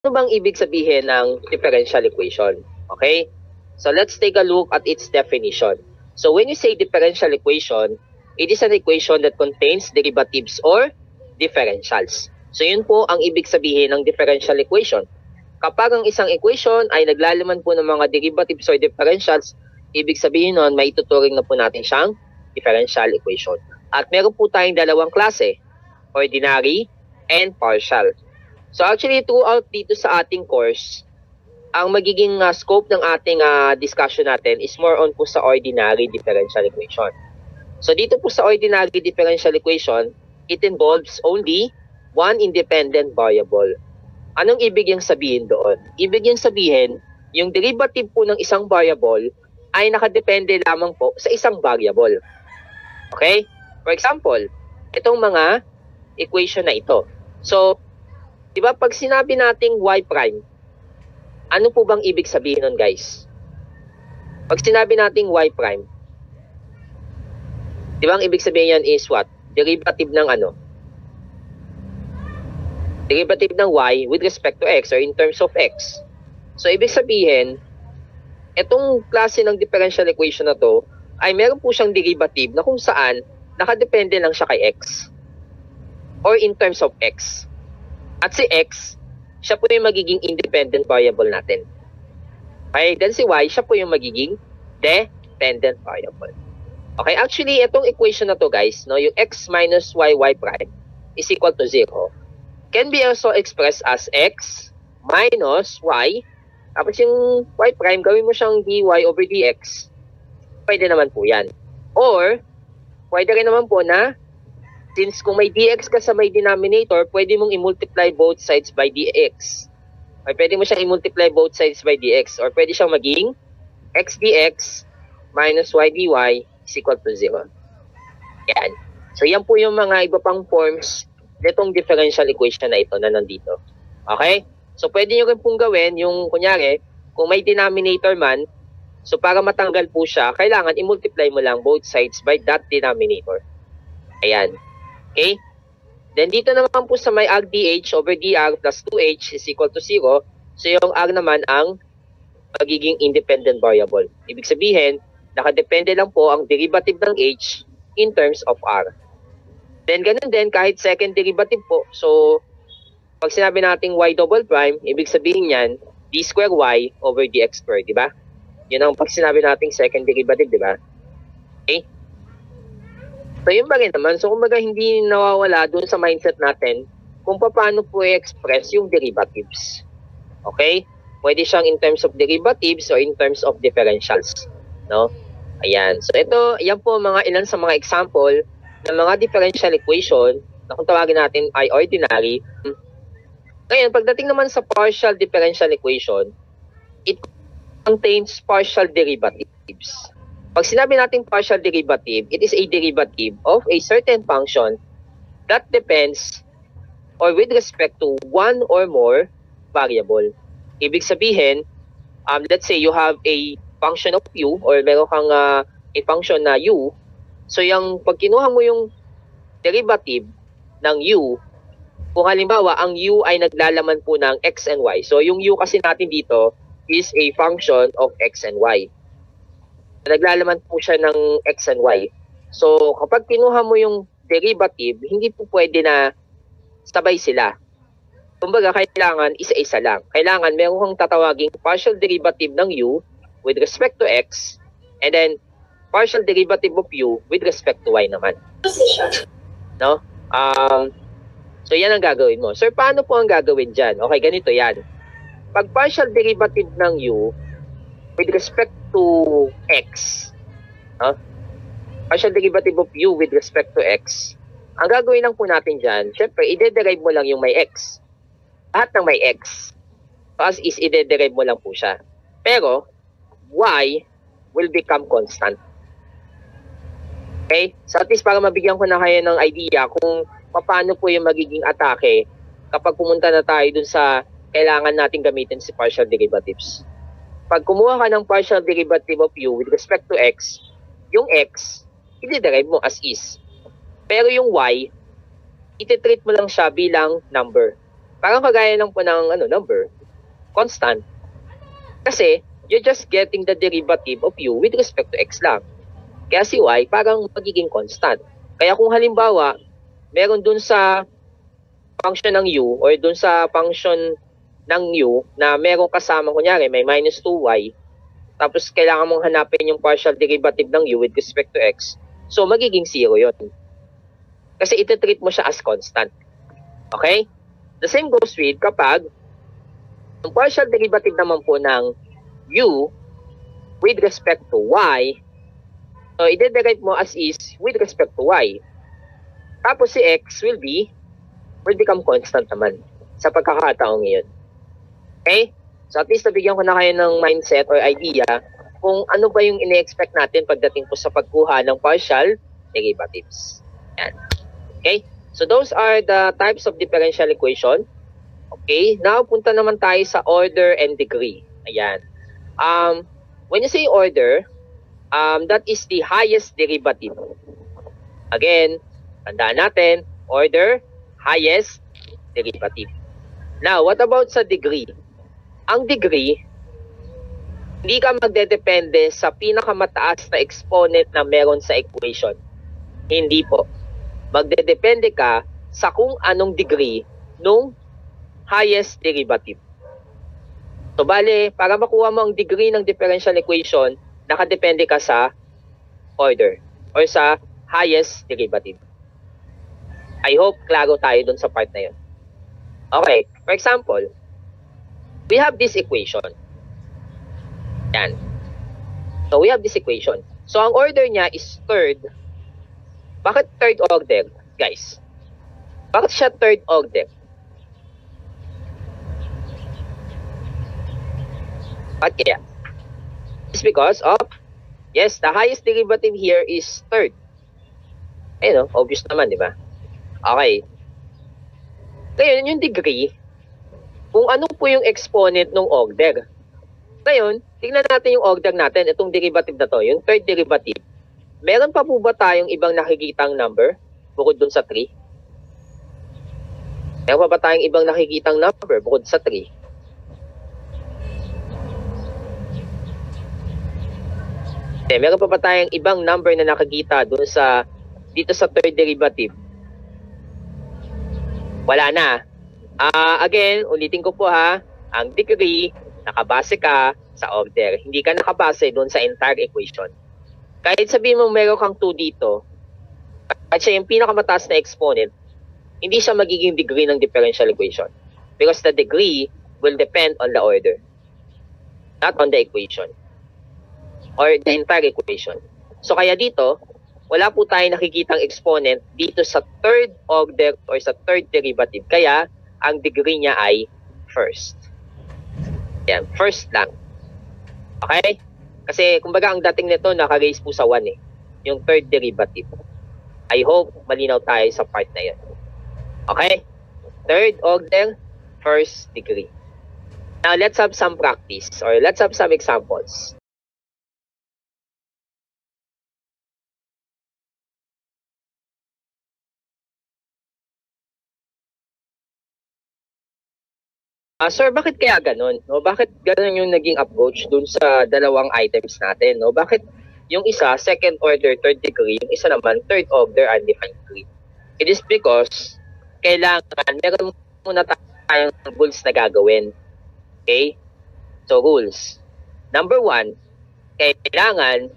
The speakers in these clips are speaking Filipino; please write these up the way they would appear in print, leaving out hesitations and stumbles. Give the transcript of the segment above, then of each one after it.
Ano bang ibig sabihin ng differential equation? Okay? So let's take a look at its definition. So when you say differential equation, it is an equation that contains derivatives or differentials. So yun po ang ibig sabihin ng differential equation. Kapag ang isang equation ay naglalaman po ng mga derivatives or differentials, ibig sabihin nun, may ituturing na po natin siyang differential equation. At meron po tayong dalawang klase, ordinary and partial. So actually, throughout dito sa ating course, ang magiging scope ng ating discussion natin is more on po sa ordinary differential equation. So dito po sa ordinary differential equation, it involves only one independent variable. Anong ibig yung sabihin doon? Ibig yung sabihin, yung derivative po ng isang variable ay nakadepende lamang po sa isang variable. Okay? For example, itong mga equation na ito. So, di ba pag sinabi nating y prime, ano po bang ibig sabihin nun, guys? Pag sinabi nating y prime, di ba ang ibig sabihin yan is what? Derivative ng ano? Derivative ng y with respect to x or in terms of x. So, ibig sabihin, itong klase ng differential equation na to ay meron po siyang derivative na kung saan nakadepende lang siya kay x or in terms of x. At si x, siya po yung magiging independent variable natin. Okay, then si y, siya po yung magiging dependent variable. Okay, actually, itong equation na to, guys, no, yung x minus y prime is equal to 0 can be also expressed as x minus y. Tapos yung y prime, gawin mo siyang dy over dx. Pwede naman po yan. Or, pwede rin naman po na since kung may dx ka sa may denominator, pwede mong i-multiply both sides by dx. Or pwede mo siyang i-multiply both sides by dx. Or pwede siyang maging x dx minus y dy is equal to 0. Yan. So yan po yung mga iba pang forms nitong differential equation na ito na nandito. Okay? So pwede nyo rin pong gawin yung kunyari, kung may denominator man, so para matanggal po siya, kailangan i-multiply mo lang both sides by that denominator. Ayan. Okay? Then dito naman po sa may arg dh over dr plus 2h is equal to 0. So yung r naman ang magiging independent variable. Ibig sabihin, nakadepende lang po ang derivative ng h in terms of r. Then ganun din kahit second derivative po. So pag sinabi nating y double prime, ibig sabihin yan d square y over dx square, di ba? Yun ang pag sinabi nating second derivative, di ba? Okay? So yun ba rin naman, so kumbaga hindi nawawala dun sa mindset natin kung paano po i-express yung derivatives. Okay? Pwede siyang in terms of derivatives or in terms of differentials. No? Ayan. So ito, yan po mga ilan sa mga example ng mga differential equation na kung tawagin natin ay ordinary. Ngayon, pagdating naman sa partial differential equation, it contains partial derivatives. Pag sinabi natin partial derivative, it is a derivative of a certain function that depends or with respect to one or more variable. Ibig sabihin, let's say you have a function of u or meron kang a function na u. So yung pag kinuha mo yung derivative ng u, kung halimbawa ang u ay naglalaman po ng x and y. So yung u kasi natin dito is a function of x and y. Naglalaman po siya ng x and y. So, kapag kinuha mo yung derivative, hindi po pwede na sabay sila. Kumbaga, kailangan isa-isa lang. Kailangan meron kang tatawaging partial derivative ng u with respect to x and then partial derivative of u with respect to y naman. No? So, yan ang gagawin mo. Sir, paano po ang gagawin dyan? Okay, ganito yan. Pag partial derivative ng u with respect to x, partial derivative of u with respect to x, ang gagawin lang po natin dyan, syempre, ide-derive mo lang yung may x. Lahat ng may x. As is, ide-derive mo lang po siya. Pero, y will become constant. Okay? So at least para mabigyan ko na kayo ng idea kung paano po yung magiging atake kapag pumunta na tayo dun sa kailangan natin gamitin si partial derivatives. Pag kumuha ka ng partial derivative of u with respect to x, yung x, i-derive mo as is. Pero yung y, iti-treat mo lang siya bilang number. Parang kagaya lang po ng number, constant. Kasi, you're just getting the derivative of u with respect to x lang. Kaya si y parang magiging constant. Kaya kung halimbawa, meron dun sa function ng u or dun sa function ng u na meron kasama, kunyari may minus 2y, tapos kailangan mong hanapin yung partial derivative ng u with respect to x, so magiging 0 yun. Kasi iti-treat mo siya as constant. Okay? The same goes with kapag yung partial derivative naman po ng u with respect to y, so i-derive mo as is with respect to y. Tapos si x will become constant naman sa pagkakataong ngayon. Okay? So at least nabigyan ko na kayo ng mindset or idea kung ano ba yung ine-expect natin pagdating po sa pagkuha ng partial derivatives. Yan. Okay? So those are the types of differential equation. Okay? Now, punta naman tayo sa order and degree. Ayan. When you say order, that is the highest derivative. Again, tandaan natin, order, highest derivative. Now, what about sa degree? Ang degree, hindi ka magdedepende sa pinakamataas na exponent na meron sa equation. Hindi po. Magdedepende ka sa kung anong degree nung highest derivative. So, bale, para makuha mo ang degree ng differential equation, nakadepende ka sa order or sa highest derivative. I hope klaro tayo dun sa part na yun. Okay, for example, we have this equation. Yan. So, we have this equation. So, ang order niya is third. Bakit third order, guys? Bakit siya third order? Bakit kaya? It's because of, yes, the highest derivative here is third. Ayun, obvious naman, di ba? Okay. Ngayon, yung degree, kung ano po yung exponent ng order. Ngayon, tingnan natin yung order natin, itong derivative na to, yung third derivative. Meron pa po ba tayong ibang nakikitang number bukod dun sa 3? Meron pa ba tayong ibang nakikitang number bukod sa 3? Meron pa ba tayong ibang number na nakikita dun sa dito sa third derivative? Wala na. Again, ulitin ko po ha, ang degree, nakabase ka sa order. Hindi ka nakabase dun sa entire equation. Kahit sabihin mo meron kang 2 dito, at siya yung pinakamataas na exponent, hindi siya magiging degree ng differential equation. Because the degree will depend on the order, not on the equation. Or the entire equation. So kaya dito, wala po tayong nakikitang exponent dito sa third order or sa third derivative. Kaya, ang degree niya ay first. Yan, first lang. Okay? Kasi, kumbaga, ang dating nito, naka-raise po sa 1 eh. Yung third derivative. I hope malinaw tayo sa part na yun. Okay? Third order, first degree. Now, let's have some practice or let's have some examples. Sir, bakit kaya ganun? No? Bakit ganun yung naging approach dun sa dalawang items natin? No? Bakit yung isa, second order, third degree, yung isa naman, third order, undefined degree? It is because kailangan, meron muna tayong rules na gagawin. Okay? So, rules. Number 1, kailangan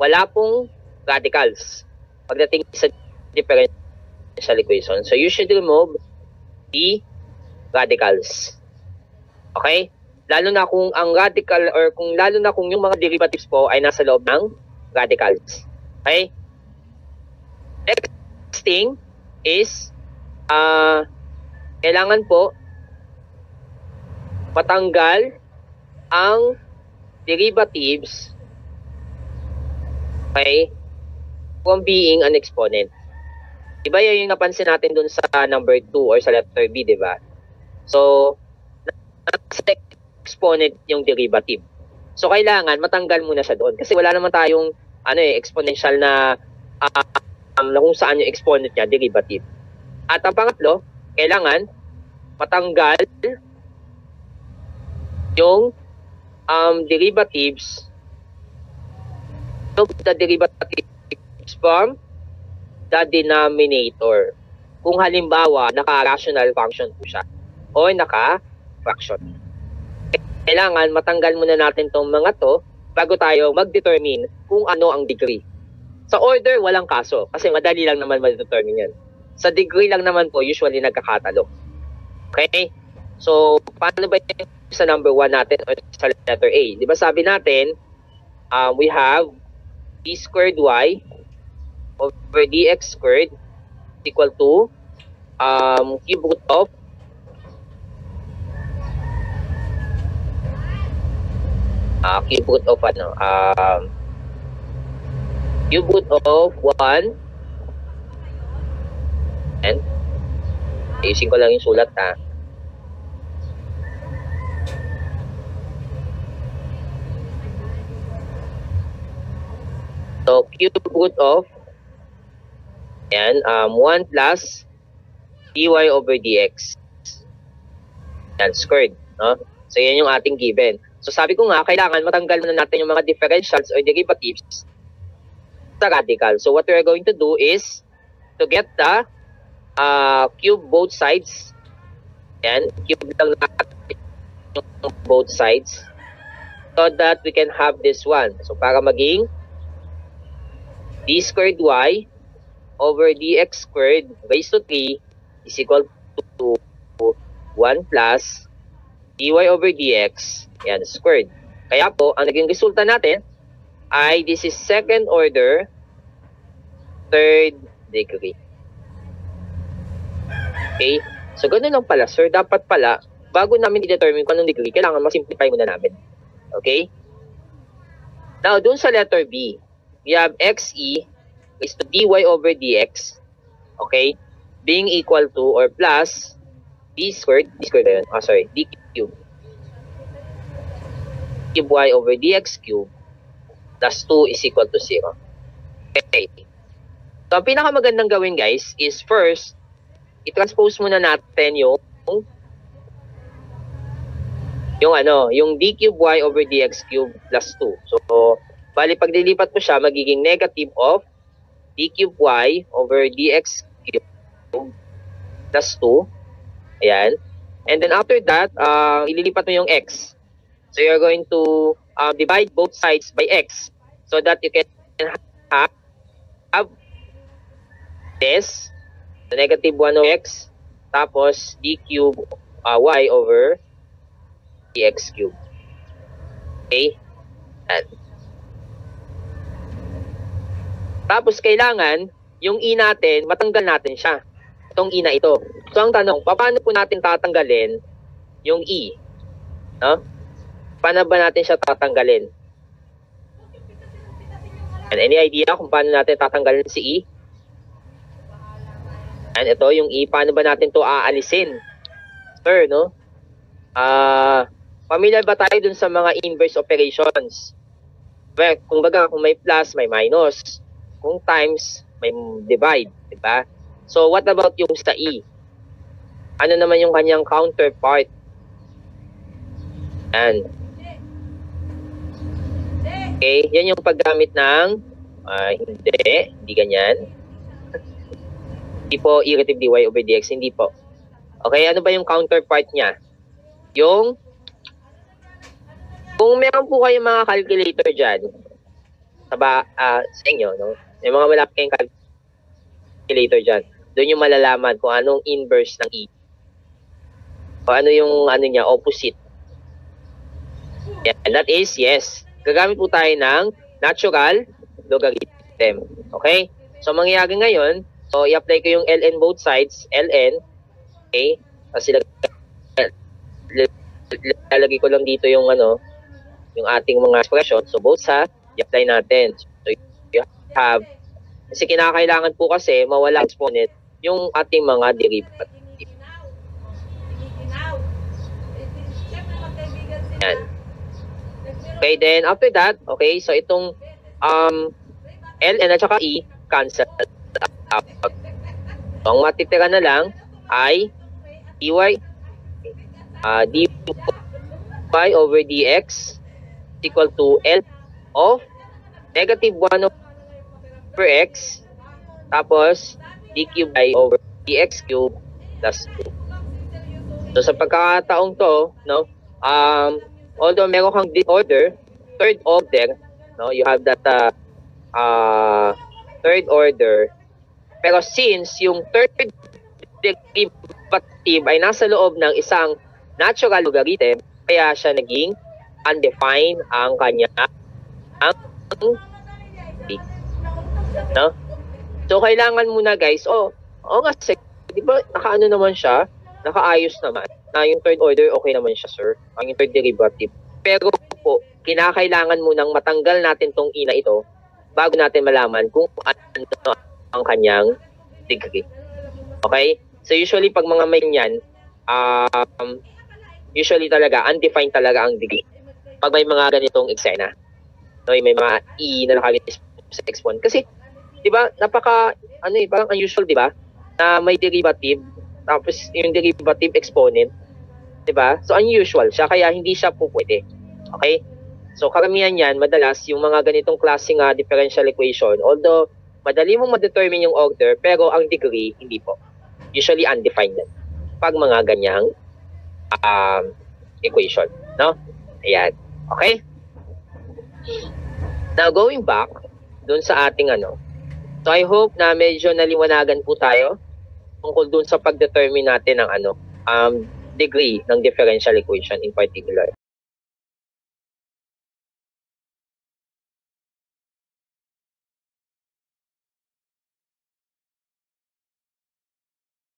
wala pong radicals pagdating sa differential equation. So, you should remove the radicals. Okay? Lalo na kung ang radical or lalo na kung yung mga derivatives po ay nasa loob ng radicals. Okay? Next thing is kailangan po matanggal ang derivatives, okay, from being an exponent. Diba yun yung napansin natin dun sa number 2 or sa letter B, diba? So, nasa exponent yung derivative. So, kailangan matanggal muna siya doon. Kasi wala naman tayong exponential na kung saan yung exponent niya, derivative. At ang pangatlo, kailangan matanggal yung derivatives of the derivatives from the denominator. Kung halimbawa, naka-rational function po siya o naka-fraction. Kailangan matanggal muna natin tong mga to bago tayo mag-determine kung ano ang degree. Sa order, walang kaso kasi madali lang naman ma-determine yan. Sa degree lang naman po, usually nagkakatalo. Okay? So, paano ba yung sa number 1 natin o sa letter A? Di ba sabi natin, we have d squared y over dx squared equal to cube root of cube root of cube root of 1 and ayusin ko lang yung sulat So, cube root of 1 plus dy over dx. Yan, squared. No? So, yan yung ating given. So, sabi ko nga, kailangan matanggal na natin yung mga differentials or derivatives sa radical. So, what we're going to do is to get the cube both sides. Yan, cube lang natin yung both sides so that we can have this one. So, para maging d squared y over dx squared raised to 3 is equal to 1 plus dy over dx yan, squared. Kaya po, ang naging resulta natin ay this is second order, third degree. Okay? So, ganun lang pala, sir. Dapat pala, bago namin i-determine kung anong degree, kailangan mag-simplify muna namin. Okay? Now, dun sa letter B, we have xe is to dy over dx, okay, being equal to or plus d squared na yun, d cube y over dx cube plus 2 is equal to 0. Okay. So, ang pinakamagandang gawin, guys, is first, i-transpose muna natin yung d cube y over dx cube plus 2. So, bali, pag dilipat mo siya, magiging negative of d cube y over dx cube plus 2. Ayan. And then after that, ililipat mo yung x. So, you're going to divide both sides by x so that you can have this, the negative 1 of x, tapos d cube y over dx cube. Okay? And tapos kailangan, yung e natin, matanggal natin siya. Itong e na ito. So ang tanong, paano po natin tatanggalin yung e? No? Paano ba natin siya tatanggalin? And any idea kung paano natin tatanggalin si e? And ito, yung e, paano ba natin to aalisin? Sir, no? Familiar ba tayo dun sa mga inverse operations? Well, kung may plus, may minus. Kung times, may divide, di ba? So, what about yung sa e? Ano naman yung kanyang counterpart? Yan. Okay, yan yung paggamit ng hindi ganyan. Hindi po irrative dy over dx, hindi po. Okay, ano ba yung counterpart niya? Yung kung meron po kayong mga calculator dyan, sa inyo, no? May mga malapit kayong calculator dyan, doon yung malalaman kung anong inverse ng e. O ano yung niya, opposite. Yeah, and that is, yes, gagamit po tayo ng natural logarithm. Okay? So, mangyayari ngayon, so, i-apply ko yung ln both sides, ln, okay? Kasi lalagay ko lang dito yung yung ating mga expression. So, both sides, i-apply natin. So, you have, kasi kinakailangan po kasi mawala exponent yung ating mga derivative. Yan. Okay, then after that, okay, so itong ln at saka e, cancel out. So, ang matitira na lang ay dy dy over dx equal to L of negative 1 over x tapos d cube y over dx cube plus 2. So sa pagkakataong to, no, although meron kang third order, no, you have that third order, pero since yung third derivative ay nasa loob ng isang natural logarithm, kaya siya naging undefined ang kanya no? So kailangan muna guys, kasi di ba nakaano naman siya, nakaayos naman na yung third order, okay naman siya sir, ang yung third derivative. Pero po, kinakailangan munang matanggal natin tong ina ito bago natin malaman kung ano ang kanyang degree. Okay? So usually pag mga may yan, usually talaga undefined talaga ang degree. Pag may mga ganitong eksena, no, may mga e na nakalagay sa exponent. Kasi 'di ba, parang unusual 'di ba, na may derivative tapos yung derivative exponent, 'di ba? So unusual siya kaya hindi siya po pwede. Okay? So karamihan yan, madalas yung mga ganitong klaseng differential equation, although madali mong ma-determine yung order, pero ang degree hindi po. Usually undefined yan pag mga ganyang equation, no? Ayan. Okay? Now going back dun sa ating so I hope na medyo naliwanagan po tayo tungkol dun sa pag-determine natin ng degree ng differential equation in particular.